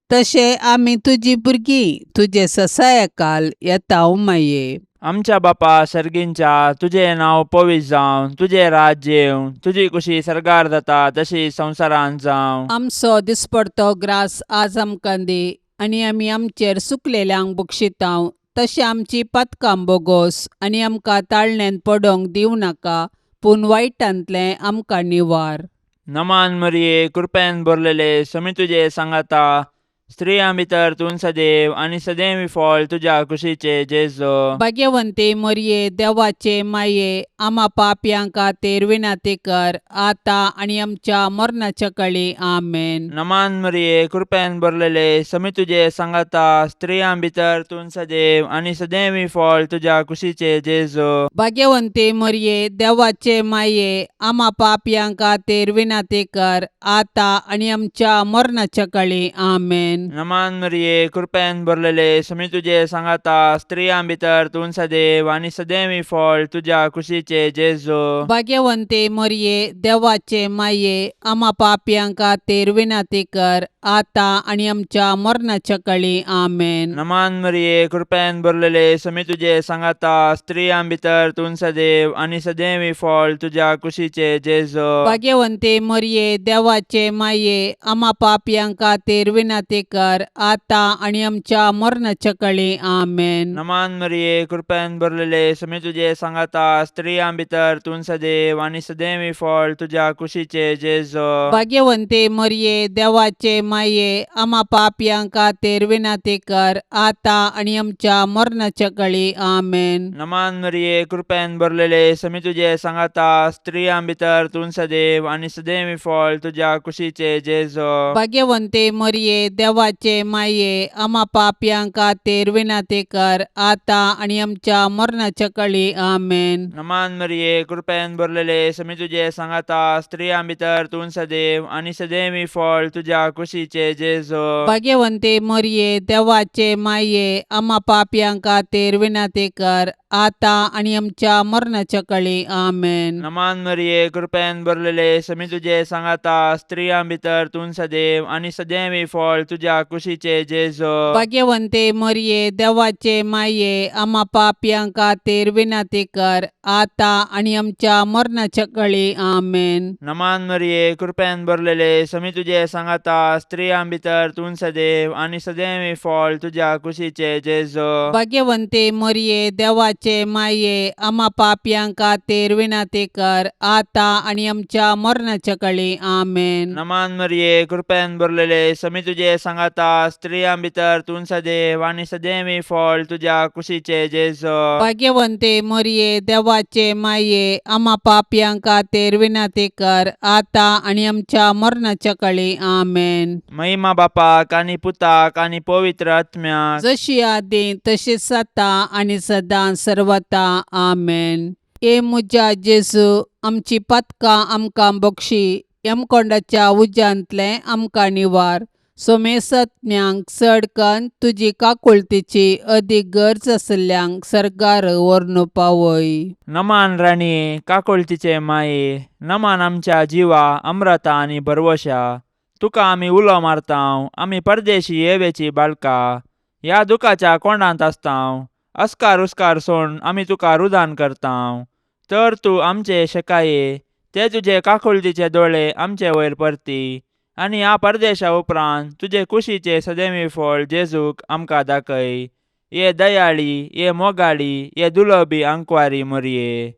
तशें आमी तुजीं भुरगीं तुजे ससायकाल येतांव माये. आमच्या बापा सर्गींच्या तुझे नाव पवित्र जावं, तुझे राज्य येवं, तुझी कुशी सरकार जाता तशी संवसारांत जावं. आमचो दिसपडतो ग्रास आज आमकां दी, आनी आमी आमचेर सुकलेल्यांक बक्षितांव. तशें आमची पातकां बोगोस, आनी आमकां ताळण्यांत पडोवंक दिवं नाका, पूण वायटांतलें आमकां निवार. नमान मरिये, कृपेन भरलेले, समी तुझे सांगाता, स्त्रियां भितर तूं सदैव आनी सदैवी फळ तुझ्या कुशीचे जेजो. भाग्यवंते मरिये, देवाचे माये, आम्हा पापयांक खातीर विनाती कर, आता आनी आमच्या मरणाच्या काळी. आमेन. नमान मरिये, कृपेन भरलेले, समी तुझे सांगाता, स्त्रियां भितर तूं सदैव आनी सदैवी फळ तुझ्या कुशीचे जेजो. भाग्यवंते मरिये, देवाचे माये, आम्हा पापयांक खातीर विनाती कर, आता आनी आमच्या मरणाच्या काळी. आमेन. नमान मरिये, कृपेन भरलेले, समी तुझे सांगाता, स्त्रियां भितर तूं सदैव आनी सदैवी फळ तुझ्या कुशीचे जेजो. भाग्यवंते मरिये, देवाचे माये, आम्हा पापयांक खातीर विनाती कर, आता आनी आमच्या मरणाच्या काळी. आमेन. नमान मरिये, कृपेन भरलेले, समी तुझे सांगाता, स्त्रियां भितर तूं सदैव आनी सदैवी फळ तुझ्या कुशीचे जेजो. भाग्यवंते मरिये, देवाचे माये, आम्हा पापयांक खातीर विनाती कर, आता आनी आमच्या मरणाच्या काळी. आमेन. नमान मरिये, कृपेन भरलेले, समी तुझे सांगाता, स्त्रियां भितर तूं सदैव आनी सदैवी फळ तुझ्या कुशीचे जेजो. भाग्यवंते मरिये, देवाचे माये, आम्हा पापयांक खातीर विनाती कर, आता आनी आमच्या मरणाच्या काळी. आमेन. नमान मरिये, कृपेन भरलेले, समी तुझे सांगाता, स्त्रियां भितर तूं सदैव आनी सदैवी फळ तुझ्या कुशीचे जेजो. भाग्यवंते मरिये, देवाचे माये, आम्हा पापयांक खातीर विनाती कर, आता आनी आमच्या मरणाच्या काळी. आमेन. नमान मरिये, कृपेन भरलेले, समी तुझे सांगाता, स्त्रियां भितर तूं सदैव आनी सदैवी फळ तुझ्या कुशीचे जेजो. भाग्यवंते मरिये, देवाचे माये, आम्हा पापयांक खातीर विनाती कर, आता आनी आमच्या मरणाच्या काळी. आमेन. नमान मरिये, कृपेन भरलेले, समी तुझे सांगाता, स्त्रियां भितर तूं सदैव आनी सदैवी फळ तुझ्या कुशीचे जेजो. भाग्यवंते मरिये, देवाचे माये, आम्हा पापयांक खातीर विनाती कर, आता आनी आमच्या मरणाच्या काळी. आमेन. नमान मरिये, कृपेन भरलेले, समी तुझे सांगाता, स्त्रियां भितर तूं सदैव आनी सदैवी फळ तुझ्या कुशीचे जेजो. भाग्यवंते मरिये, देवाचे माये, आम्हा पापयांक खातीर विनाती कर, आता आनी आमच्या मरणाच्या काळी. आमेन. नमान मरिये, कृपेन भरलेले, समी तुझे सांगाता, स्त्रियां भितर तूं सदैव आनी सदैवी फळ तुझ्या कुशीचे जेजो. भाग्यवंते मरिये, देवाचे माये, आम्हा पापयांक खातीर विनाती कर, आता आनी आमच्या मरणाच्या काळी. आमेन. महिमा बापाक आनी पुताक आनी पवित्र आत्म्याक, जशी आदी तशीच आता आनी सदां सर्वता. आमेन. ए मुजा जेजू, आमची पातकां आमकां बक्षी, यमकोंडाच्या उज्यांतलें आमकां निवार. सोमेसत्म्यांक चडकन तुजी काकुळतीची अदीक गरज आसल्यांक सरकार व्हरून पावय. नमान राणये, काकुळतीचे माये, नमान आमच्या जिवा, अमृता आनी भरवशा. तुका आमी उलो मारतांव, आमी परदेशी येवेची बाळकां, ह्या दुखाच्या कोंडांत आसतांव. अस्कार उस्कार सोडून आमी तुका रुदान करतांव. तर तूं आमचे शेकाये, ते तुजे काकुळतीचे दोळे आमचे वयर परती, आनी ह्या परदेशा उपरांत तुजे कुशीचे सदैवी फळ जेजूक आमकां दाखय. ये दयाळी, ये मोगाळी, ये दुलोबी आंकवारी मरिये.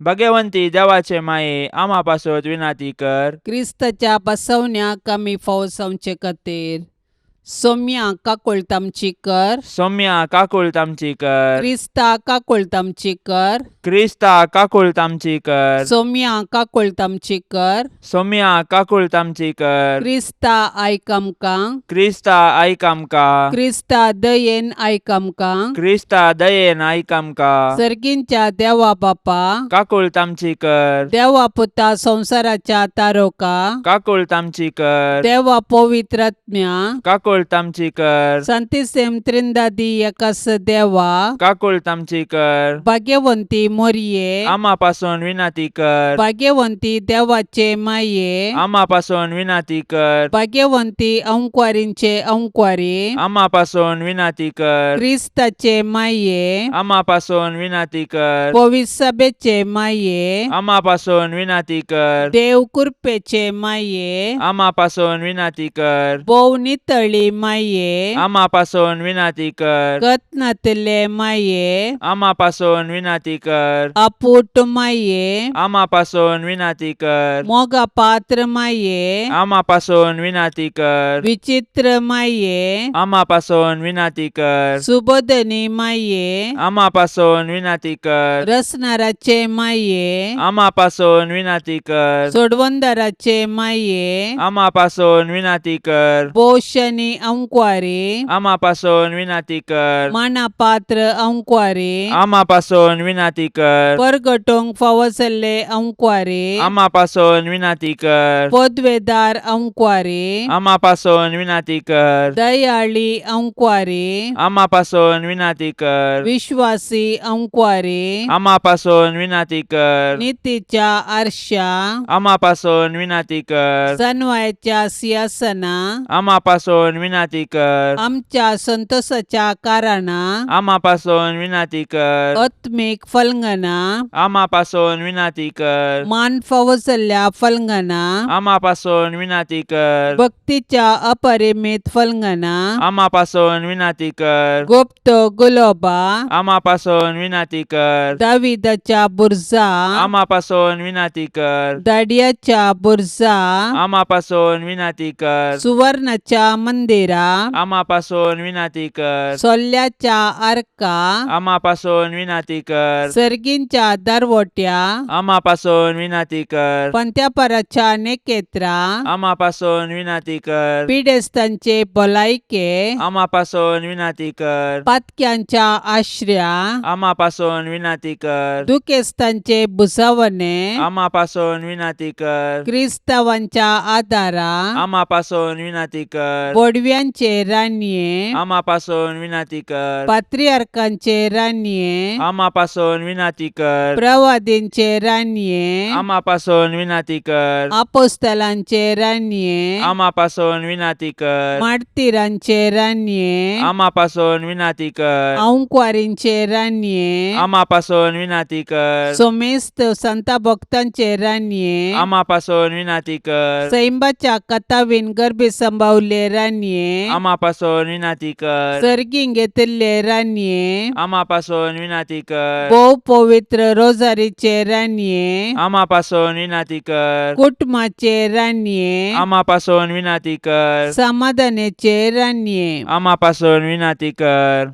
भाग्यवंती देवाचे माये, आम्हा पासत विनाती कर. क्रिस्ताच्या बसवण्याक आमी फावो जावचे खातीर सोम्या काकुळतामची कर. सौम्या काकुळतामची कर. क्रिस्ता काकुळतामची कर. क्रिस्ता काकुळतामची कर. सोम्या काकुळतामची कर. सौम्या काकुळतामची कर. क्रिस्ता आयक आमकां. क्रिस्ता आयक आमकां. क्रिस्ता दयेन आयक आमकां. क्रिस्ता दयेन आयक आमकां. सर्गींच्या देवा बापा, काकुळतामची कर. देवा पुता संसाराच्या तारोका, काकुळतामची कर. देवा पवित्र आत्म्या, काकुळ काकूळ तामची कर Santíssim Trindade Yakas Deva, काकूळ तामची कर भाग्यवंती मोरये, आम्हापासून विनंती कर भाग्यवंती देवाचे माये, आम्हापासून विनंती कर भाग्यवंती अंकुवारींचे अंकुवारी, आम्हापासून विनंती कर क्रिस्ताचे माये, आम्हापासून विनंती कर पवित्र सभेचे माये, आम्हापासून विनंती कर देव कृपेचे माये, आम्हापासून विनंती कर भोव नितळी माये, आम्हापासून विनंती कर गतनातले माये, आम्हापासून विनंती कर अपूट माये, आम्हापासून विनंती कर मोगा पात्र माये, आम्हापासून विनंती कर विचित्र माये, आम्हापासून विनंती कर सुबोधनी माये, आम्हापासून विनंती कर रसनाराचे माये, आम्हापासून विनंती कर सोडवंदाराचे माये, आम्हापासून विनंती कर बोशनी अंकुवारी, आम्हापासून विनंती कर मानापात्र अंकुवारी, आम्हापासून विनंती कर परगटोंक फावसले अंकुवारी, आम्हापासून विनंती कर पदवेदार अंकुवारी, आम्हापासून विनंती कर दयाळी अंकुवारी, आम्हापासून विनंती कर विश्वासी अंकुवारी, आम्हापासून विनंती कर नीतीच्या आरशा, आम्हापासून विनंती कर सन्वयाच्या सिंहासना, आम्हापासून विनंती कर आमच्या संतोषाच्या कारणा, आम्हापासून विनंती कर आत्मिक फलंगना, आम्हापासून विनंती कर मान फावसल्या फलंगना, आम्हापासून विनंती कर भक्तीच्या अपरिमित फलंगना, आम्हापासून विनंती कर गुप्त गुलोबा, आम्हापासून विनंती कर दाविदाच्या बुरजा, आम्हापासून विनंती कर दाडियाच्या बुरजा, आम्हापासून विनंती कर सुवर्णाच्या मंदिरा, आम्हापासून विनंती कर सोल्ल्याच्या आर्का, आम्हापासून विनंती कर सर्गींच्या दरवट्या, आम्हापासून विनंती कर पंत्यापराच्या नेकेत्रा, आम्हापासून विनंती कर पिडेस्तांचे भलायके, आम्हापासून विनंती कर पातक्यांच्या आश्रया, आम्हापासून विनंती कर दुखेस्तांचे बुसावणे, आम्हापासून विनंती कर क्रिस्तावांच्या आदारा, आम्हापासून विनंती कर बोडव्यांचे रान्ये, आम्हापासून विनंती कर पात्रियार्कांचे रान्ये, आम्हापासून विनंती कर प्रवादींचे रान्ये, आम्हापासून विनंती कर आपोस्तलांचे रान्ये, आम्हापासून विनंती कर मार्तिरांचे रान्ये, आम्हापासून विनंती कर अंकुवारींचे रान्ये, आम्हापासून विनंती कर सोमेस्त संता भक्तांचे रान्ये, आम्हापासून विनंती कर सैंबाच्या कथावीन गर्भे संभावले रान्ये, आम्हापासून विनंती कर सर्गीं घेतले रान्ये, आम्हापासून विनंती कर भोव पवित्र रोजारीचे रान्ये, आम्हापासून विनंती कर कुटुंबाचे रान्ये, आम्हापासून विनंती कर समाधानाचे रान्ये, आम्हापासून विनंती कर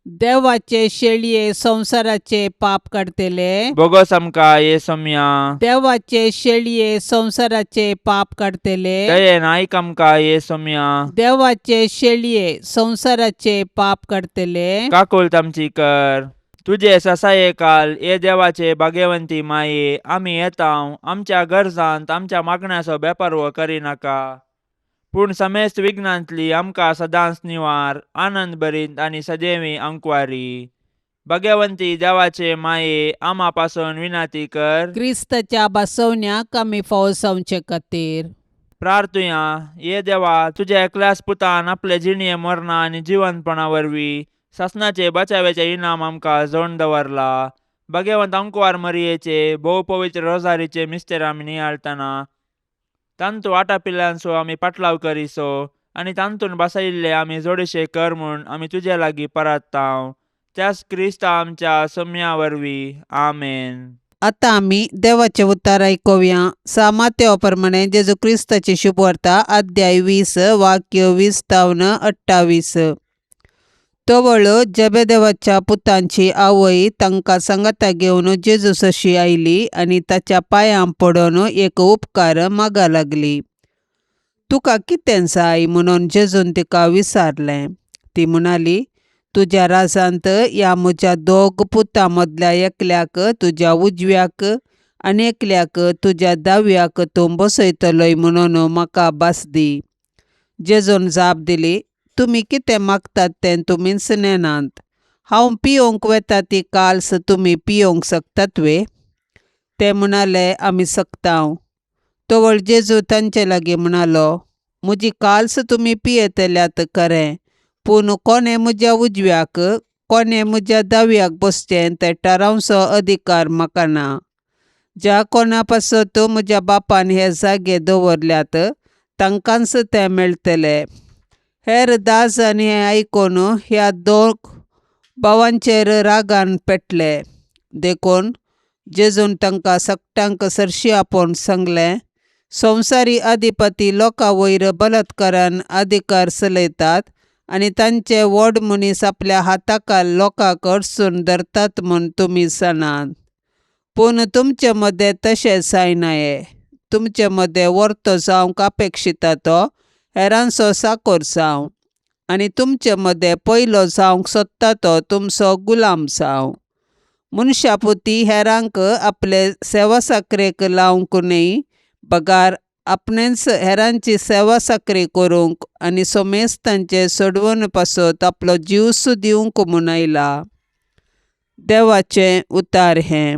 देवाचे शेळये संसाराचे पाप काढतेले, बोगस आमका येसुम्या देवाचे शेळये संसाराचे पाप काढतेले, दयेन ऐक आमका येसुम्या देवाचे शेळये संसाराचे पाप काढतेले, काकूळ तामची कर तुझे ससाये काल ये देवाचे भाग्यवंती माये आम्ही येताव आमच्या गरजांत आमच्या मागण्याचो बेपर्व करिनाका पूण समेस्त विघ्नांतली आमकां सदांच निवार आनंद भरीत आनी सदैवी अंकुवारी भाग्यवंती देवाचे माये आम्हापासून विनंती कर क्रिस्ताच्या बसवण्याक आमी फावो जावचे खातीर प्रार्थुया ये देवा तुझ्या एकल्याच पुतान आपले जिणये मरणा आनी जिवंतपणा वरवीं सासणाचे बचावेचे इनाम आमकां जोडून दवरला भाग्यवंत अंकुवार मरियेचे भोव पवित्र रोजारीचे मिस्तेर आमी नियाळतना तांतू वाटा पिल्ल्यांचो आमी पाटलाव करिसो आनी तांतून बसयिल्ले आमी जोडशे कर म्हूण आमी तुजे लागीं परताव त्याच क्रिस्ता आमच्या सोम्या वरवीं आमेन. आतां आमी देवाचे उतार आयकुया. सामात्या प्रमाणे जेजू क्रिस्ताची शुभवार्ता अध्याय 20 वाक्य 20-28. तवळ जबेदेवाच्या पुतांची आवय तांकां सांगाता घेवन जेजूसशी आयली आनी ताच्या पांयां पडोन एक उपकार मागा लागली. तुका कितें जाय म्हणून जेजून तिका विचारलें. ती म्हणाली, तुज्या राजांत ह्या म्हज्या 2 पुतां मदल्या एकल्याक तुज्या उजव्याक आनी एकल्याक तुज्या दाव्याक तूं बसयतलोय म्हणून म्हाका भास दी. जेजून जाप दिली, तुमी कितें मागतात तें तुमीच नेनात. हांव पियोंक वेता ती काल्स तुमी पियोंक शकतात वे? ते म्हणाले, आमी सकतांव. तोवळ जेजू तांचे लागीं म्हणालो, म्हजी काल्स तुमी पियेतल्यात खरें, पूण कोणे म्हज्या उजव्याक कोणे म्हज्या दाव्याक बसचें तें थारावचो अधिकार म्हाका ना. ज्या कोणा पासत म्हज्या बापान हे जागे दवरल्यात तांकांच ते मेळटले. हेर दाजांनी हें आयकून ह्या दोग भावांचेर रागान पेटले. देखून जेजून तांकां सकटांक सरशी आपोवन सांगलें, संवसारी अधिपती लोकां वयर बलात्कारान अधिकार चलयतात आनी तांचे व्हड मनीस आपल्या हाताखाल लोकांक अडसून धरतात म्हूण तुमी जाणात. पूण तुमचे मदें तशें जायनाये. तुमचे मदें वर्तो जावंक अपेक्षिता तो हेरांचो साकोर जावं, आनी तुमचे मदें पयलो जावंक सोदता तो तुमचो गुलाम जावं. मनशापुती हेरांक आपले सेवा साकरेक लावंक न्ही, बगार आपणेच हेरांची सेवा साकरी करूंक आनी सोमेस्तांचे सोडवण पासत आपलो जीवस दिवंक म्हूण आयला. देवाचें उतार हें.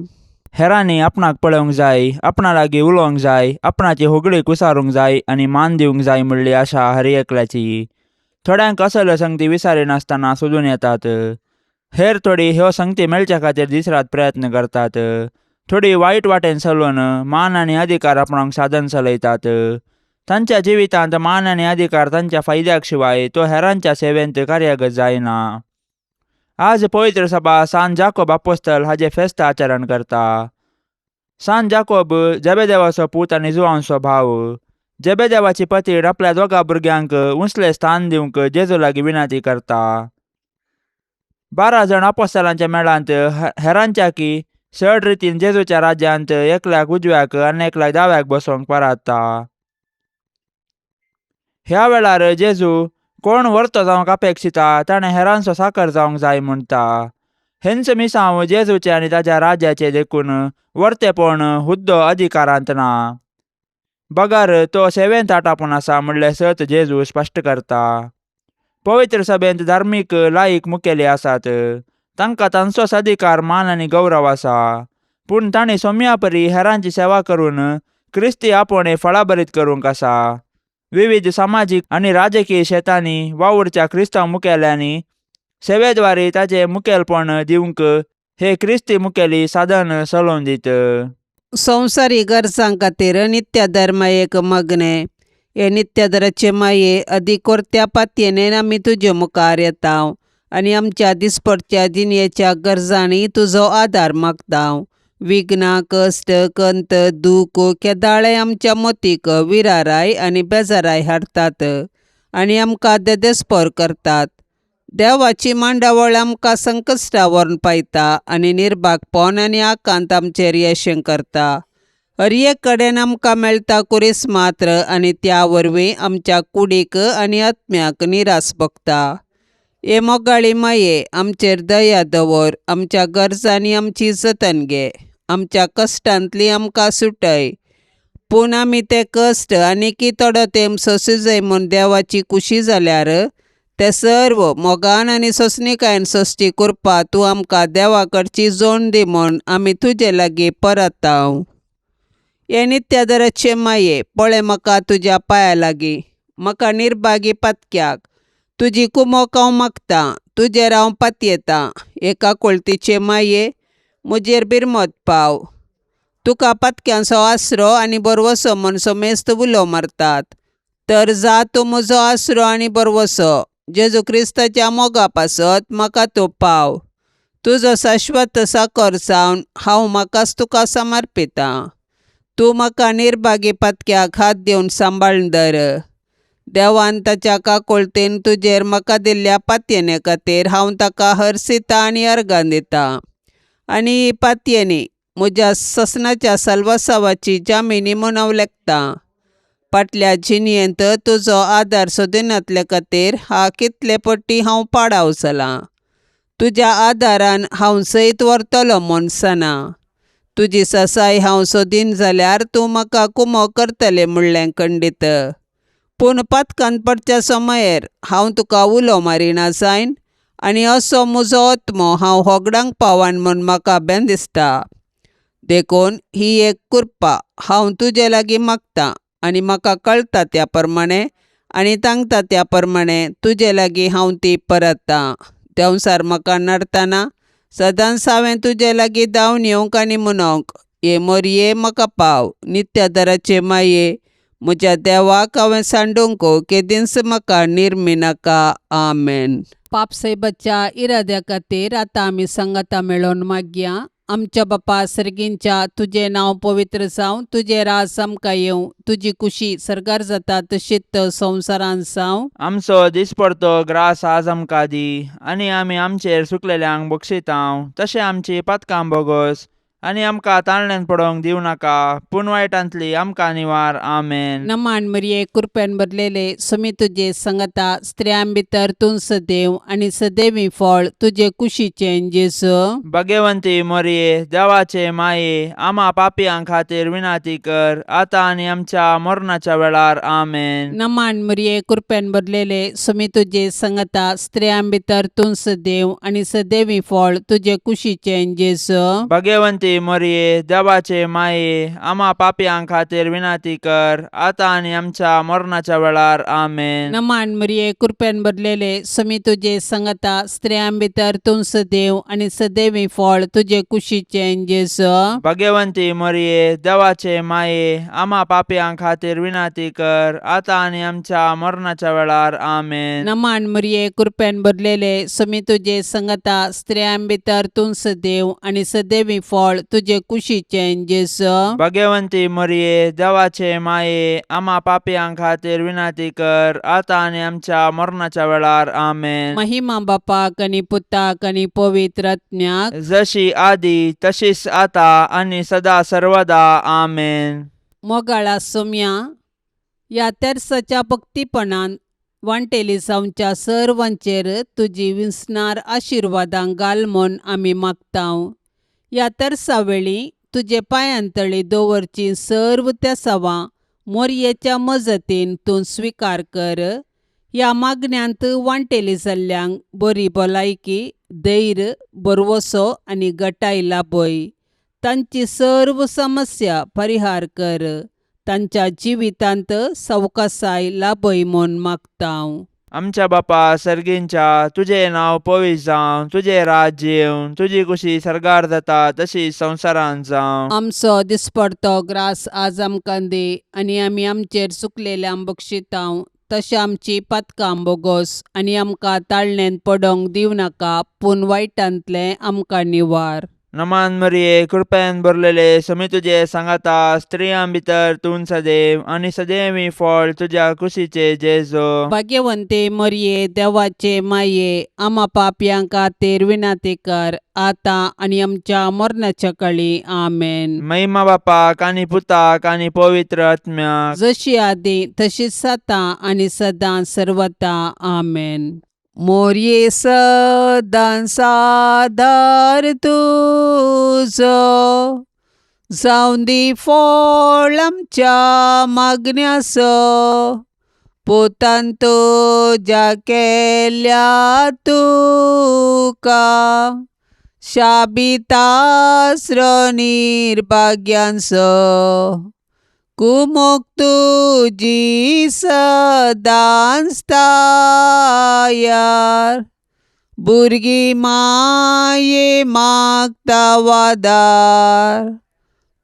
हेरांनी आपणाक पळोवंक जाय, आपणा लागीं उलोवंक जाय, आपणाची होगळीक विचारूंक जाय आनी मान दिवंक जाय म्हणली आशा हर एकल्याची. थोड्यांक असल्यो संगती विचारिनासतना सोदून येतात. हेर थोडी ह्यो संगती मेळचे खातीर दीस रात प्रयत्न करतात. थोडी वायट वाटेन चलून मान आनी अधिकार आपणाक साधन चलयतात. तांच्या जिवितांत मान आनी अधिकार तांच्या फायद्याक शिवाय तो हेरांच्या सेवेंत कार्यागत जायना. आज पवित्र सभा सान जाकोब आपोस्तल हाचे फेस्त आचरण करता. सान जाकोब जेबेदेवाचो पूत आनी जुआंवचो भाव. जेबेदेवाची पतीड आपल्या दोगा भुरग्यांक उंचले स्थान दिवंक जेजू लागीं विनंती करता. 12 जण आपोस्तलांच्या मेळांत हेरांच्या की चड रितीन जेजूच्या राज्यांत एकल्याक उजव्याक आनी एकल्याक दाव्याक बसोवंक पराता. ह्या वेळार जेजू कोण वर्तो जावंक अपेक्षिता ताणें हेरांचो साकर जावंक जाय म्हणटा. हेंच मिसांव जेजूचे आनी ताच्या राज्याचे देखून वर्तेपण हुद्दो अधिकारांत ना. बगार तो सेवेंत आटापून आसा म्हणलें सत जेजू स्पश्ट करता. पवित्र सभेंत धार्मीक लायक मुखेली आसात. तांकां तांचोच अधिकार मान आनी गौरव आसा. पूण तांणी सोम्या परी हेरांची सेवा करून क्रिस्ती आपोवणे फळाबरीत करूंक आसा. विविध सामाजीक आनी राजकीय शेतांनी वावुरच्या क्रिस्तांव मुखेल्यांनी सेवेद्वारे ताचें मुखेलपण दिवंक हे क्रिस्ती मुखेली साधन चलोवन दीत. संवसारी गरजां खातीर नित्यादार मायेक मागणे. हे नित्यादाराचे माये अधिकोरत्या पातयेन आमी तुजे मुखार येताव आनी आमच्या दिसपडच्या जिणेच्या गरजांनी तुजो आदार मागताव. विघ्नां, कश्ट, कंत, दूख, केदाळे आमच्या मोतीक विराराय आनी बेजाराय हाडटात आनी आमकां देदेस्पर करतात. देवाची मांडावळ आमकां संकश्टा व्हरून पायता आनी निर्भागपण आनी आकांत आमचेर येशें करता. हर एक कडेन आमकां मेळटा कुरीस मात्र आनी त्या वरवीं आमच्या कुडीक आनी आत्म्याक निरास भोगता. हे मोगाळी माये आमचेर दया दवर. आमच्या गरजांनी आमची जतन घे. आमच्या कश्टांतली आमकां सुटय. पूण आमी ते कश्ट आनीकी थोडो तेंप सोंसूजय म्हूण देवाची खुशी जाल्यार ते सर्व मोगान आनी सोंसणीकायेन सोंसची करपा तूं आमकां देवा कडची जोड दी म्हूण आमी तुजे लागीं परताव. हे नित्यादाराचे माये, पळय म्हाका तुज्या पांया लागीं. म्हाका निर्भागी पातक्याक तुजी कुमोक हांव मागतां. तुजेर हांव पातयेतां. एका कोळतीचे माये, म्हजेर बिरमत पाव. तुका पातक्यांचो आसरो आनी बरवसो म्हूण सोमेस्त उलो मारतात. तर जा तूं म्हजो आसरो आनी बरवसो. जेजू क्रिस्ताच्या मोगा पासत म्हाका तूं पाव. तुजो शाश्वत साकोर जावन हांव म्हाकाच तुका समर्पितां. तूं म्हाका निर्भागी पातक्याक हात दिवन सांबाळून धर. देवान ताच्या काकोळतेन तुजेर म्हाका दिल्ल्या पातयेने खातीर हांव ताका हरसितां आनी अर्गां दितां. आनी ही पातयेनी म्हज्या ससनाच्या साल्वासावाची जामिनी म्हूण हांव लेखतां. फाटल्या जिणयेंत तुजो आदार सोदून येतले खातीर कितले पटी हांव पाडाव जालां. तुज्या आदारान हांव सयत व्हरतलो म्हूण सना. तुजी ससाय हांव सोदीन जाल्यार तूं म्हाका कुमो करतलें म्हणलें खंडीत. पूण पथकांत पडच्या समयार हांव तुका उलो मारिना जायन आनी असो म्हजो आत्मो हांव होगडांक पावान म्हूण म्हाका बेन दिसता. देखून ही एक कृपा हांव तुजे लागीं मागतां आनी म्हाका कळटा त्या प्रमाणें आनी सांगता त्या प्रमाणें तुजे लागीं हांव ती परतां. देंवसार म्हाका नडतना सदांच हांवें तुजे लागीं धांवन येवंक आनी म्हणोंक, ये मोरये म्हाका पाव. नित्यादराचे माये म्हज्या देवाक हांवें सांडूंक केदींच म्हाका निर्मी नाका. आमेन. पाप सैबाच्या इराद्या खातीर आतां आमी सांगाता मेळोन मागया. आमच्या बापा सर्गींच्या तुजें नांव पवित्र जावं, तुजें रास आमकां येवं, तुजी कुशी सरकार जाता तशीच संवसारांत जावं. आमचो दिसपडतो ग्रास आज आमकां दी, आनी आमी आमचेर सुकलेल्यांक बक्षितांव, तशें आमची पातकां बोगोस आनी आमकां ताळण्यांत पडोवंक दिवं नाका, पूण वायटांतली आमकां निवार. आमेन. नमान मरिये कृपेन भरलेले समी तुजे संगता स्त्रियां भितर तूं सदैव आनी सदैवी फळ तुजे कुशीचें जेजू. भाग्यवंती मोरये, देवाचे माये, आमा पापयां खातीर विनाती कर, आतां आनी आमच्या मरणाच्या वेळार. आमेन. नमान मरिये कृपेन भरलेले समी तुजे संगता स्त्रियां भितर तूं सदैव आनी सदैवी फळ तुजे कुशीचें जेजू. भाग्यवंती मोरये, देवाचे माये, आमा पापयां खातीर विनाती कर, आतां आनी आमच्या मरणाच्या वेळार. आमेन. नमान मरिये कृपेन भरलेले समी तुजे संगता स्त्रियां भितर तूं सदैव आनी सदैवी फळ तुजे कुशीचें जेजू. भाग्यवंती मोरये, देवाचे माये, आमा पापयां खातीर विनाती कर, आतां आनी आमच्या मरणाच्या वेळार. आमेन. नमान मरिये कृपेन भरलेले समी तुजे संगता स्त्रियां भितर तूं सदैव आनी सदैवी फळ तुजे कुशीचें जेजू. भाग्यवंती मोरये, देवाचे माये, आमा पापयां खातीर विनाती कर, आतां आनी आमच्या मरणाच्या वेळार. आमेन. महिमा बापाक आनी पुताक आनी पवित्र आत्म्याक, जशी आदी तशीच आतां आनी सदा सर्वदा. आमेन. मोगाळा सोम्या, ह्या तेर्साच्या भक्तीपणान वांटेली जावच्या सर्वांचेर तुजी विस्नार आशिर्वादां घाल म्हूण आमी मागतांव. ह्या तेर्सा वेळी तुजे पांयांतळी दवरची सर्व त्या सवां मोरयेच्या मजतीन तूं स्विकार कर. ह्या मागण्यांत वांटेली जाल्ल्यांक बरी भलायकी, धैर्य, बरवसो आनी घटाय लाभय. तांची सर्व समस्या परिहार कर. तांच्या जिवितांत सवकासाय लाभय म्हूण मागतांव. आमच्या बापा सर्गींच्या तुझें नांव पवित्र जावं, तुजें राज्य येवं, तुजी कुशी सरकार जाता तशी संवसारांत जावं. आमचो दिसपडतो ग्रास आज आमकां दी, आनी आमी आमचेर चुकलेल्यांक बक्षितांव, तशें आमची पातकां बोगोस आनी आमकां ताळणेंत पडोवंक दिवं नाका, पूण वायटांतलें आमकां निवार. नमान मरिये, कृपेन भरलेले समी तुजे सांगाता स्त्रियां भितर तूं सदैव आनी सदैवी फळ तुज्या कुशीचे जेजू. भाग्यवंते मरिये, देवाचे माये, आमा पापयां खातीर विनाती कर, आतां आनी आमच्या मरणाच्या काळी. आमेन. महिमा बापाक आनी पुताक आनी पवित्र आत्म्याक, जशी आदी तशीच आतां आनी सदां सर्वदा. आमेन. मोरये सदां सादार तुजो, जावं दी फळ आमच्या मागण्यासो, पोतान तुज्या केल्या तुका शाबितास्र निर्भाग्यांचो. कुमोक तुजी सदांच तायार, भुरगीं माये मागता वादार.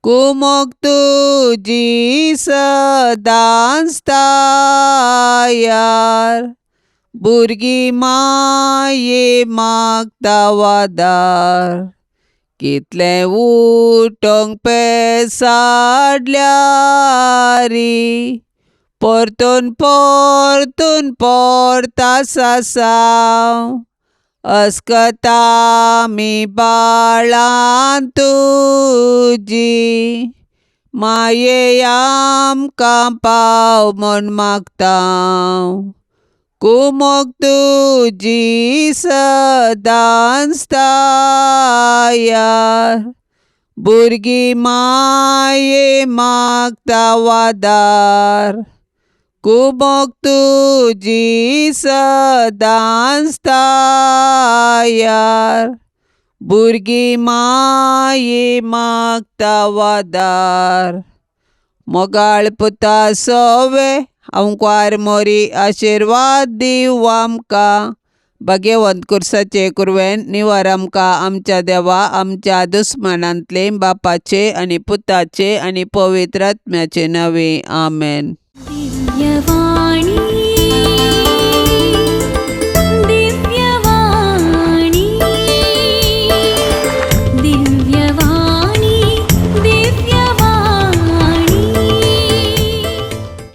कुमोक तुजी सदांच तायार, भुरगीं माये मागता वादार. कितलें उठोंक पेसाडल्यारी, परतून परतून परता सासांव. अस्कता मी बाळां तुजी, माये आमकां पाव म्हूण मागतांव. कुमोक तुजी सदांच तायार, भुरगीं माये मागता वादार. कुमोग तुजी सदांच यार भुरगीं माये मागता वादार मोगाळ पुता सोवे अवंकार मोरी आशीर्वाद दिव आमकां भाग्यवंत कुर्साचे कुरवेन निवार आमकां आमच्या देवा आमच्या दुस्मनांतले बापाचे आनी पुताचे आनी पवित्र आत्म्याचे नवे आमेन. दिव्यवाणी